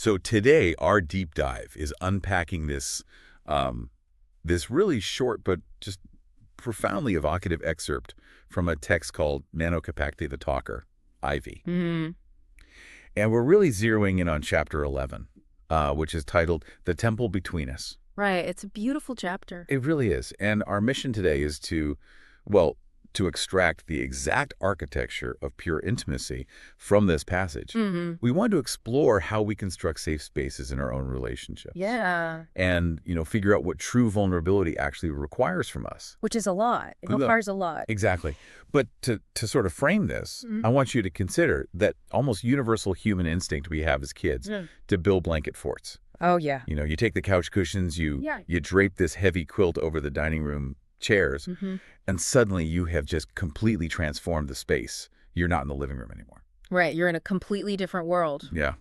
So today, our deep dive is unpacking this really short but just profoundly evocative excerpt from a text called Nanocapacti the Talker, Ivy. Mm, And we're really zeroing in on chapter 11, which is titled The Temple Between Us. right. It's a beautiful chapter. It really is. And our mission today is well, to extract the exact architecture of pure intimacy from this passage. Mm-hmm. We want to explore how we construct safe spaces in our own relationships. Yeah. And, figure out what true vulnerability actually requires from us. Which is a lot. It Yeah. requires a lot. Exactly. But to sort of frame this, Mhm. I want you to consider that almost universal human instinct we have as kids Yeah. to build blanket forts. Oh, yeah. You take the couch cushions, you Yeah. drape this heavy quilt over the dining room chairs, Mm-hmm. and suddenly you have just completely transformed the space. You're not in the living room anymore. Right. You're in a completely different world. Yeah.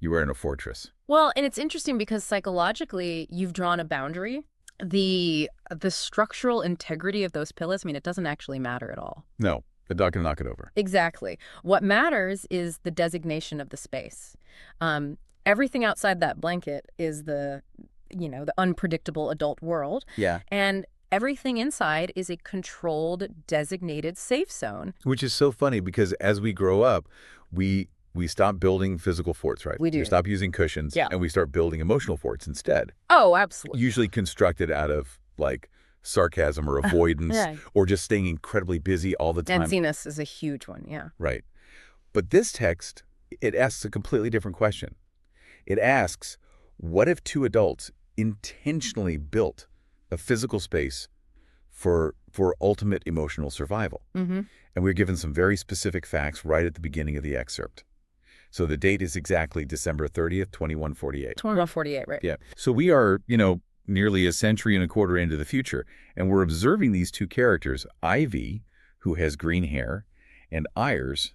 You are in a fortress. Well, and it's interesting because psychologically, you've drawn a boundary. The structural integrity of those pillows, I mean, it doesn't actually matter at all. No, the dog can knock it over. Exactly. What matters is the designation of the space. Everything outside that blanket is the unpredictable adult world. Yeah. And everything inside is a controlled, designated safe zone. Which is so funny because as we grow up, we stop building physical forts, right? We do. We stop using cushions, Yeah. and we start building emotional forts instead. Oh, absolutely. Usually constructed out of, like, sarcasm or avoidance Yeah. or just staying incredibly busy all the time. And Zenus is a huge one, yeah. Right. But this text, it asks a completely different question. It asks, what if two adults intentionally built a physical space for ultimate emotional survival? Mm-hmm. And we're given some very specific facts right at the beginning of the excerpt. So the date is exactly December 30th, 2148. 2148, right? Yeah. So we are, nearly a century and a quarter into the future, and we're observing these two characters, Ivy, who has green hair, and Iris,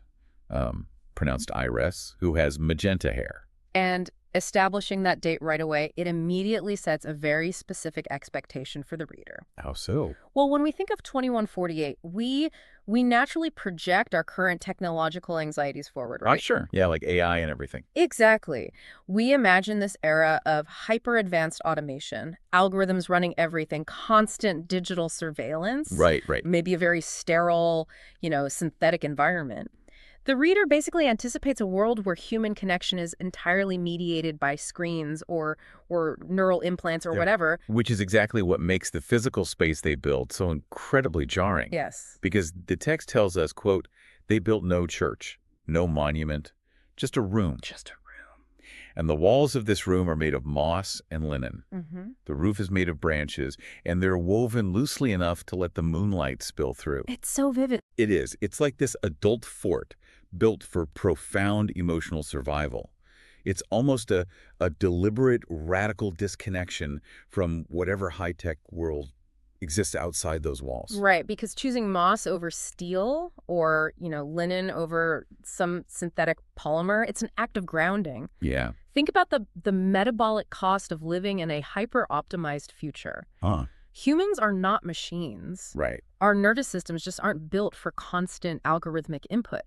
pronounced Iris, who has magenta hair. And establishing that date right away, it immediately sets a very specific expectation for the reader. How so? Well, when we think of 2148, we naturally project our current technological anxieties forward, right? Sure. Yeah, like AI and everything. Exactly. We imagine this era of hyper-advanced automation, algorithms running everything, constant digital surveillance. Right. Maybe a very sterile, synthetic environment. The reader basically anticipates a world where human connection is entirely mediated by screens or neural implants or whatever. Which is exactly what makes the physical space they build so incredibly jarring. Yes. Because the text tells us, quote, they built no church, no monument, just a room. Just a room. And the walls of this room are made of moss and linen. Mm-hmm. The roof is made of branches, and they're woven loosely enough to let the moonlight spill through. It's so vivid. It is. It's like this adult fort built for profound emotional survival. It's almost a deliberate, radical disconnection from whatever high-tech world exists outside those walls. Right, because choosing moss over steel or, linen over some synthetic polymer, it's an act of grounding. Yeah. Think about the metabolic cost of living in a hyper-optimized future. Humans are not machines. Right. Our nervous systems just aren't built for constant algorithmic input.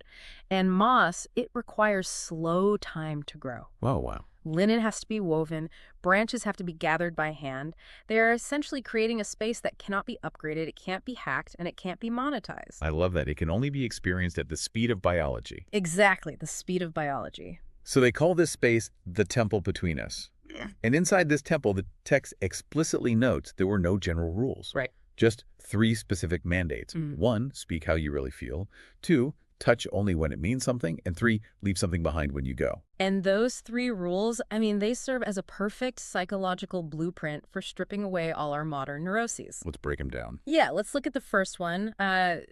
And moss, it requires slow time to grow. Oh, wow. Linen has to be woven. Branches have to be gathered by hand. They are essentially creating a space that cannot be upgraded, it can't be hacked, and it can't be monetized. I love that. It can only be experienced at the speed of biology. Exactly, the speed of biology. So they call this space the temple between us. And inside this temple, the text explicitly notes there were no general rules. Right. Just 3 specific mandates. Mm. 1, speak how you really feel. 2, touch only when it means something. And 3, leave something behind when you go. And those 3 rules, they serve as a perfect psychological blueprint for stripping away all our modern neuroses. Let's break them down. Yeah, let's look at the first one.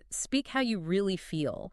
Speak how you really feel.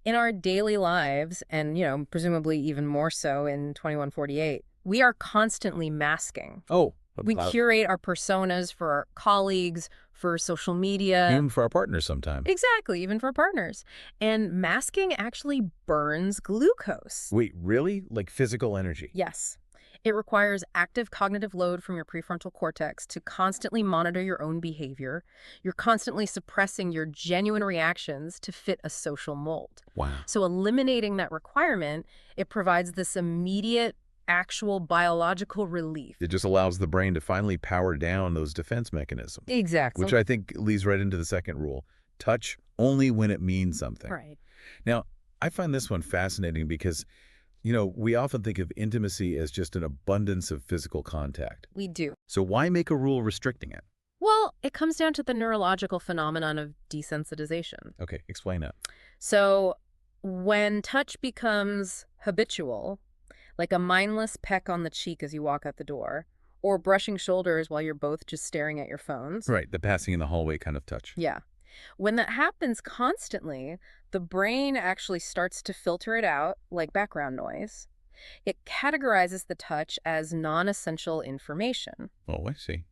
In our daily lives, and, presumably even more so in 2148, we are constantly masking. Oh. We curate our personas for our colleagues, for social media. Even for our partners sometimes. Exactly, even for our partners. And masking actually burns glucose. Wait, really? Like physical energy? Yes. It requires active cognitive load from your prefrontal cortex to constantly monitor your own behavior. You're constantly suppressing your genuine reactions to fit a social mold. Wow. So eliminating that requirement, it provides this immediate actual biological relief. It just allows the brain to finally power down those defense mechanisms, Exactly. which I think leads right into the second rule. Touch only when it means something. Right. Now, I find this one fascinating because, we often think of intimacy as just an abundance of physical contact. We do. So why make a rule restricting it? Well, it comes down to the neurological phenomenon of desensitization. Okay, explain that. So when touch becomes habitual, like a mindless peck on the cheek as you walk out the door, or brushing shoulders while you're both just staring at your phones. Right, the passing in the hallway kind of touch. Yeah. When that happens constantly, the brain actually starts to filter it out like background noise. It categorizes the touch as non-essential information. Oh, I see.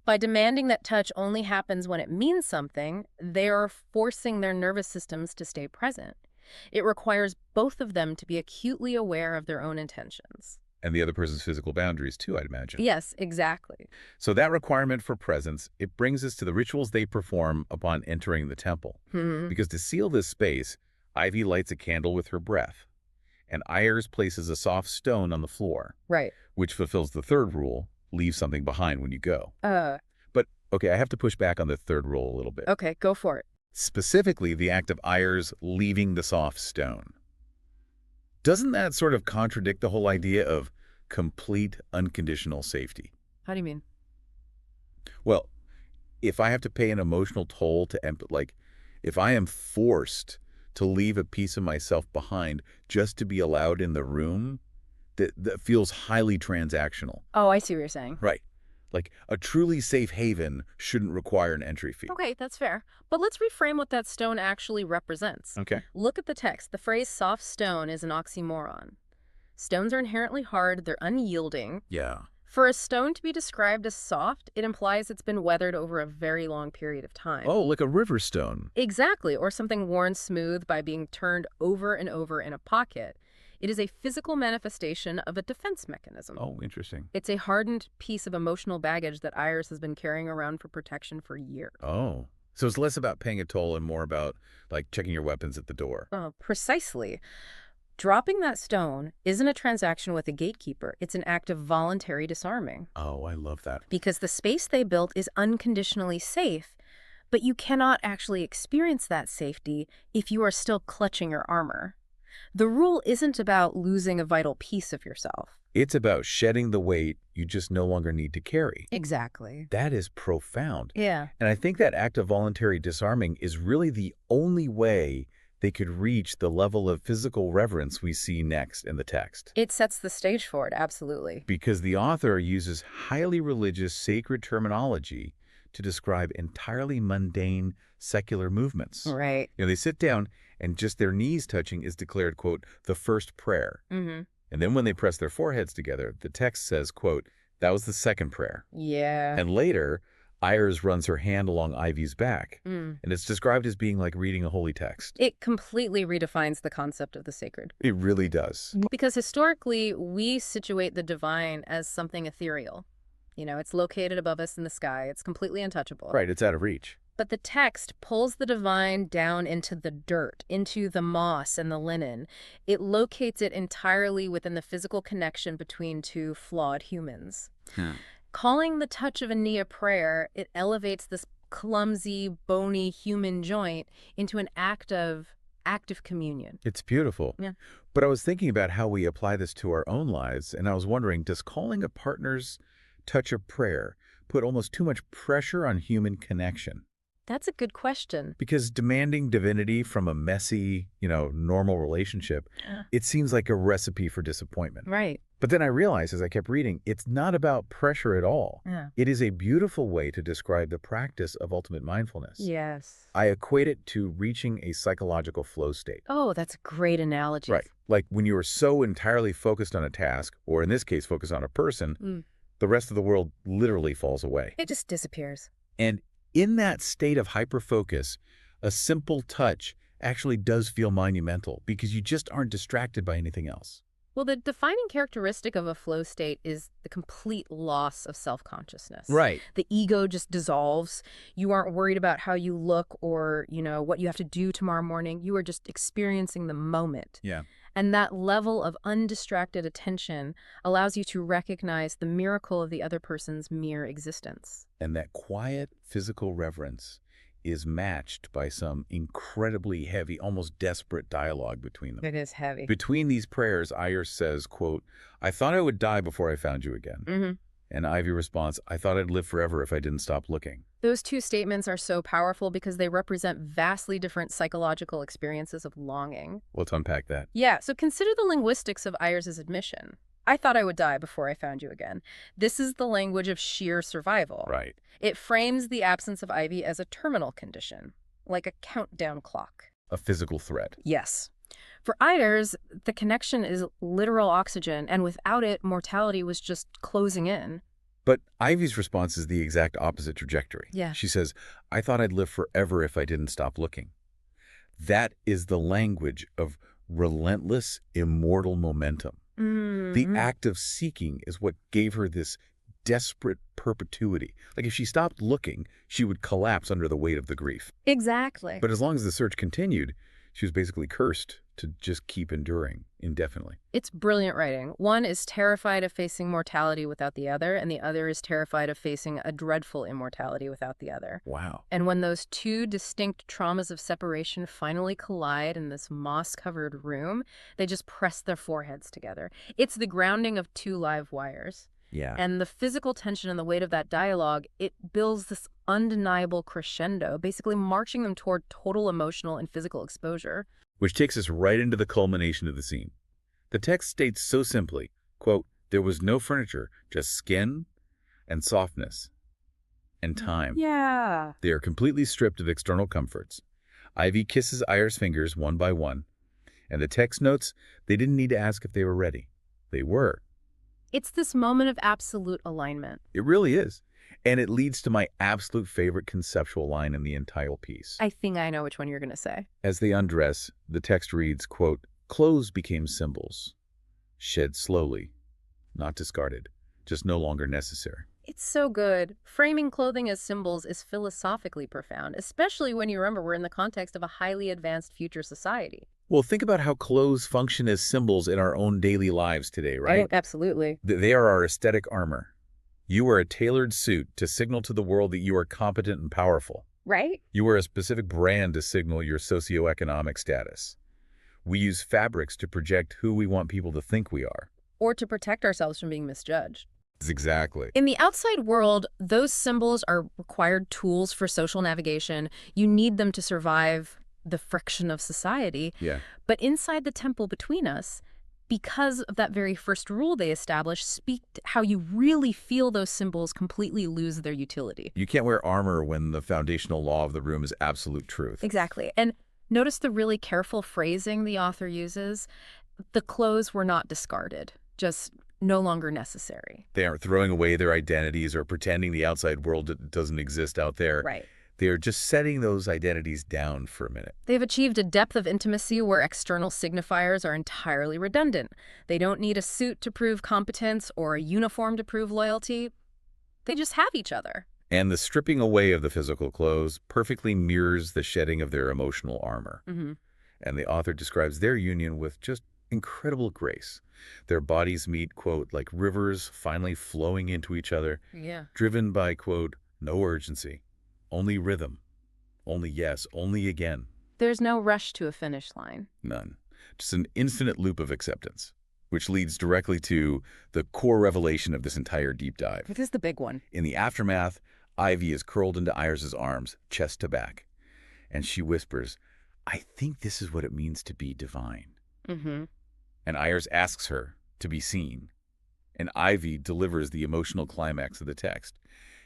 By demanding that touch only happens when it means something, they are forcing their nervous systems to stay present. It requires both of them to be acutely aware of their own intentions. And the other person's physical boundaries too, I'd imagine. Yes, exactly. So that requirement for presence, it brings us to the rituals they perform upon entering the temple. Because to seal this space, Ivy lights a candle with her breath, and Ayers places a soft stone on the floor, Right. which fulfills the third rule, leave something behind when you go. But, okay, I have to push back on the third rule a little bit. Okay, go for it. Specifically, the act of Ayers leaving the soft stone. Doesn't that sort of contradict the whole idea of complete unconditional safety? How do you mean? Well, if I have to pay an emotional toll to if I am forced to leave a piece of myself behind just to be allowed in the room, that feels highly transactional. Oh, I see what you're saying. Right. Like a truly safe haven shouldn't require an entry fee. Okay, that's fair. But let's reframe what that stone actually represents. Okay. Look at the text. The phrase soft stone is an oxymoron. Stones are inherently hard, they're unyielding. Yeah. For a stone to be described as soft, it implies it's been weathered over a very long period of time. Oh, like a river stone. Exactly, or something worn smooth by being turned over and over in a pocket. It is a physical manifestation of a defense mechanism. Oh, interesting. It's a hardened piece of emotional baggage that Ayers has been carrying around for protection for years. Oh. So it's less about paying a toll and more about, like, checking your weapons at the door. Precisely. Dropping that stone isn't a transaction with a gatekeeper. It's an act of voluntary disarming. Oh, I love that. Because the space they built is unconditionally safe, but you cannot actually experience that safety if you are still clutching your armor. The rule isn't about losing a vital piece of yourself. It's about shedding the weight you just no longer need to carry. Exactly. That is profound. Yeah. And I think that act of voluntary disarming is really the only way they could reach the level of physical reverence we see next in the text. It sets the stage for it, absolutely. Because the author uses highly religious sacred terminology to describe entirely mundane secular movements. Right. They sit down and just their knees touching is declared, quote, the first prayer. And then when they press their foreheads together, the text says, quote, that was the second prayer. Yeah. And later, Ayers runs her hand along Ivy's back, and it's described as being like reading a holy text. It completely redefines the concept of the sacred. It really does. Because historically, we situate the divine as something ethereal. It's located above us in the sky. It's completely untouchable. Right, it's out of reach. But the text pulls the divine down into the dirt, into the moss and the linen. It locates it entirely within the physical connection between two flawed humans. Calling the touch of a knee a prayer, it elevates this clumsy, bony human joint into an act of active communion. It's beautiful. Yeah. But I was thinking about how we apply this to our own lives, and I was wondering, does calling a partner's touch a prayer put almost too much pressure on human connection? That's a good question. Because demanding divinity from a messy, normal relationship, it seems like a recipe for disappointment. Right. But then I realized as I kept reading, it's not about pressure at all. Yeah. It is a beautiful way to describe the practice of ultimate mindfulness. Yes. I equate it to reaching a psychological flow state. Oh, that's a great analogy. Right. Like when you are so entirely focused on a task, or in this case, focused on a person, the rest of the world literally falls away. It just disappears. And in that state of hyperfocus, a simple touch actually does feel monumental because you just aren't distracted by anything else. Well, the defining characteristic of a flow state is the complete loss of self-consciousness. Right. The ego just dissolves. You aren't worried about how you look or, what you have to do tomorrow morning. You are just experiencing the moment. Yeah. And that level of undistracted attention allows you to recognize the miracle of the other person's mere existence. And that quiet physical reverence is matched by some incredibly heavy, almost desperate dialogue between them. It is heavy. Between these prayers, Ayers says, quote, "I thought I would die before I found you again." Mm-hmm. And Ivy responds, "I thought I'd live forever if I didn't stop looking." Those two statements are so powerful because they represent vastly different psychological experiences of longing. Let's unpack that. Yeah, so consider the linguistics of Ayers' admission. I thought I would die before I found you again. This is the language of sheer survival. Right. It frames the absence of Ivy as a terminal condition, like a countdown clock. A physical threat. Yes. For Ayers, the connection is literal oxygen, and without it, mortality was just closing in. But Ivy's response is the exact opposite trajectory. Yeah. She says, "I thought I'd live forever if I didn't stop looking." That is the language of relentless, immortal momentum. The act of seeking is what gave her this desperate perpetuity. Like if she stopped looking, she would collapse under the weight of the grief. Exactly. But as long as the search continued, she was basically cursed to just keep enduring indefinitely. It's brilliant writing. One is terrified of facing mortality without the other, and the other is terrified of facing a dreadful immortality without the other. Wow. And when those two distinct traumas of separation finally collide in this moss-covered room, they just press their foreheads together. It's the grounding of two live wires. Yeah. And the physical tension and the weight of that dialogue, it builds this undeniable crescendo, basically marching them toward total emotional and physical exposure. Which takes us right into the culmination of the scene. The text states so simply, quote, "There was no furniture, just skin and softness and time." Yeah. They are completely stripped of external comforts. Ivy kisses Ayer's fingers one by one, and the text notes they didn't need to ask if they were ready. They were. It's this moment of absolute alignment. It really is. And it leads to my absolute favorite conceptual line in the entire piece. I think I know which one you're going to say. As they undress, the text reads, quote, "Clothes became symbols, shed slowly, not discarded, just no longer necessary." It's so good. Framing clothing as symbols is philosophically profound, especially when you remember we're in the context of a highly advanced future society. Well, think about how clothes function as symbols in our own daily lives today, right? Absolutely. They are our aesthetic armor. You wear a tailored suit to signal to the world that you are competent and powerful. Right? You wear a specific brand to signal your socioeconomic status. We use fabrics to project who we want people to think we are. Or to protect ourselves from being misjudged. Exactly. In the outside world, those symbols are required tools for social navigation. You need them to survive the friction of society. Yeah. But inside the temple between us, because of that very first rule they established, speak to how you really feel those symbols completely lose their utility. You can't wear armor when the foundational law of the room is absolute truth. Exactly. And notice the really careful phrasing the author uses. The clothes were not discarded, just no longer necessary. They aren't throwing away their identities or pretending the outside world doesn't exist out there. Right. They are just setting those identities down for a minute. They've achieved a depth of intimacy where external signifiers are entirely redundant. They don't need a suit to prove competence or a uniform to prove loyalty. They just have each other. And the stripping away of the physical clothes perfectly mirrors the shedding of their emotional armor. Mm-hmm. And the author describes their union with just incredible grace. Their bodies meet, quote, like rivers finally flowing into each other, Yeah. driven by, quote, no urgency, only rhythm, only yes, only again. There's no rush to a finish line. None. Just an infinite loop of acceptance, which leads directly to the core revelation of this entire deep dive. This is the big one. In the aftermath, Ivy is curled into Ayers' arms, chest to back, and she whispers, "I think this is what it means to be divine." Mm-hmm. And Ayers asks her to be seen, and Ivy delivers the emotional climax of the text.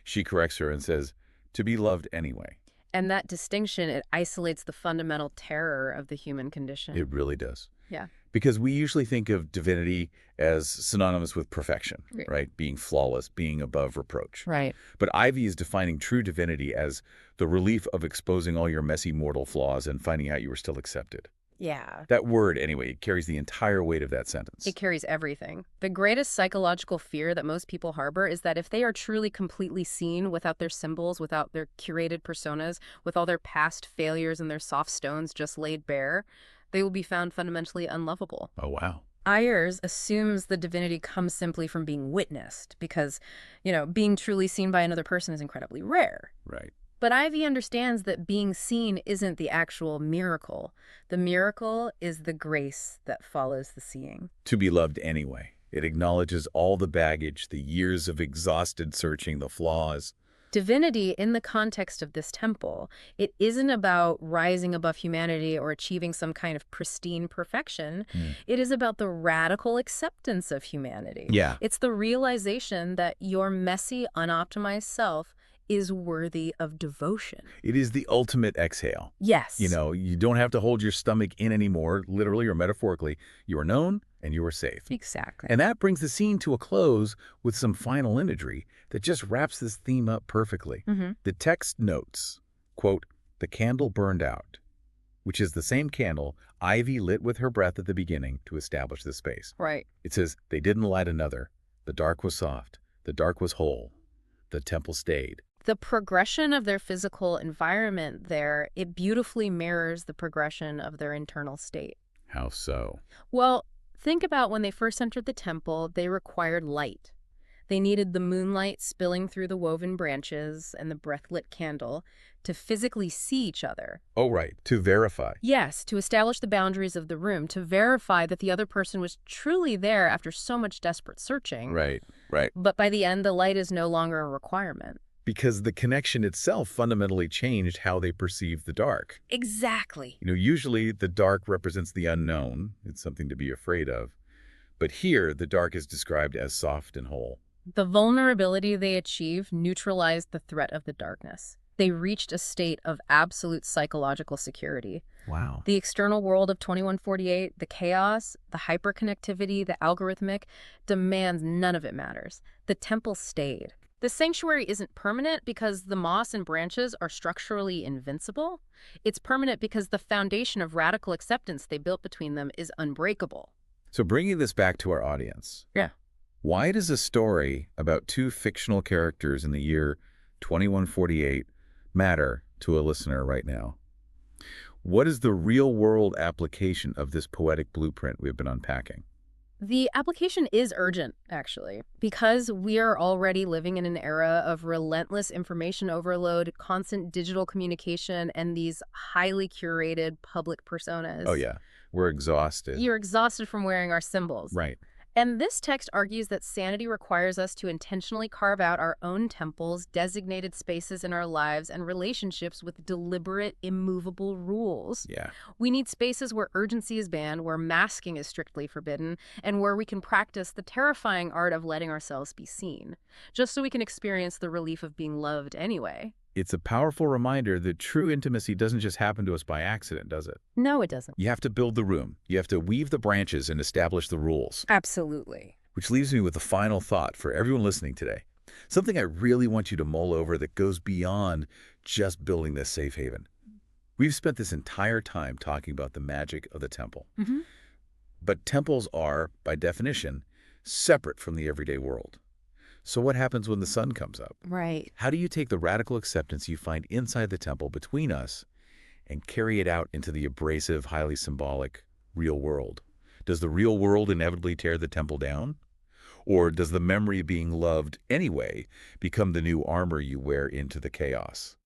She corrects her and says, "To be loved anyway." And that distinction, it isolates the fundamental terror of the human condition. It really does. Yeah. Because we usually think of divinity as synonymous with perfection, Right. right? Being flawless, being above reproach. Right. But Ivy is defining true divinity as the relief of exposing all your messy mortal flaws and finding out you were still accepted. Yeah. That word, anyway, it carries the entire weight of that sentence. It carries everything. The greatest psychological fear that most people harbor is that if they are truly completely seen without their symbols, without their curated personas, with all their past failures and their soft stones just laid bare, They will be found fundamentally unlovable. Oh, wow. Ayers assumes the divinity comes simply from being witnessed because, being truly seen by another person is incredibly rare. Right. But Ivy understands that being seen isn't the actual miracle. The miracle is the grace that follows the seeing. To be loved anyway. It acknowledges all the baggage, the years of exhausted searching, the flaws. Divinity, in the context of this temple, it isn't about rising above humanity or achieving some kind of pristine perfection. Hmm. It is about the radical acceptance of humanity. Yeah. It's the realization that your messy, unoptimized self is worthy of devotion. It is the ultimate exhale. Yes. You don't have to hold your stomach in anymore, literally or metaphorically. You are known and you are safe. Exactly. And that brings the scene to a close with some final imagery that just wraps this theme up perfectly. The text notes, quote, "The candle burned out," which is the same candle Ivy lit with her breath at the beginning to establish the space. Right. It says, "They didn't light another. The dark was soft. The dark was whole. The temple stayed." The progression of their physical environment there, it beautifully mirrors the progression of their internal state. How so? Well, think about when they first entered the temple, they required light. They needed the moonlight spilling through the woven branches and the breath-lit candle to physically see each other. Oh, right. To verify. Yes, to establish the boundaries of the room, to verify that the other person was truly there after so much desperate searching. Right. But by the end, the light is no longer a requirement. Because the connection itself fundamentally changed how they perceived the dark. Exactly. Usually the dark represents the unknown. It's something to be afraid of. But here, the dark is described as soft and whole. The vulnerability they achieved neutralized the threat of the darkness. They reached a state of absolute psychological security. Wow. The external world of 2148, the chaos, the hyperconnectivity, the algorithmic, demands none of it matters. The temple stayed. The sanctuary isn't permanent because the moss and branches are structurally invincible. It's permanent because the foundation of radical acceptance they built between them is unbreakable. So bringing this back to our audience. Yeah. Why does a story about two fictional characters in the year 2148 matter to a listener right now? What is the real-world application of this poetic blueprint we've been unpacking? The application is urgent, actually, because we are already living in an era of relentless information overload, constant digital communication, and these highly curated public personas. Oh, yeah. We're exhausted. You're exhausted from wearing our symbols. Right. And this text argues that sanity requires us to intentionally carve out our own temples, designated spaces in our lives, and relationships with deliberate, immovable rules. Yeah. We need spaces where urgency is banned, where masking is strictly forbidden, and where we can practice the terrifying art of letting ourselves be seen, just so we can experience the relief of being loved anyway. It's a powerful reminder that true intimacy doesn't just happen to us by accident, does it? No, it doesn't. You have to build the room. You have to weave the branches and establish the rules. Absolutely. Which leaves me with a final thought for everyone listening today. Something I really want you to mull over that goes beyond just building this safe haven. We've spent this entire time talking about the magic of the temple. But temples are, by definition, separate from the everyday world. So what happens when the sun comes up? Right. How do you take the radical acceptance you find inside the temple between us and carry it out into the abrasive, highly symbolic real world? Does the real world inevitably tear the temple down? Or does the memory of being loved anyway become the new armor you wear into the chaos?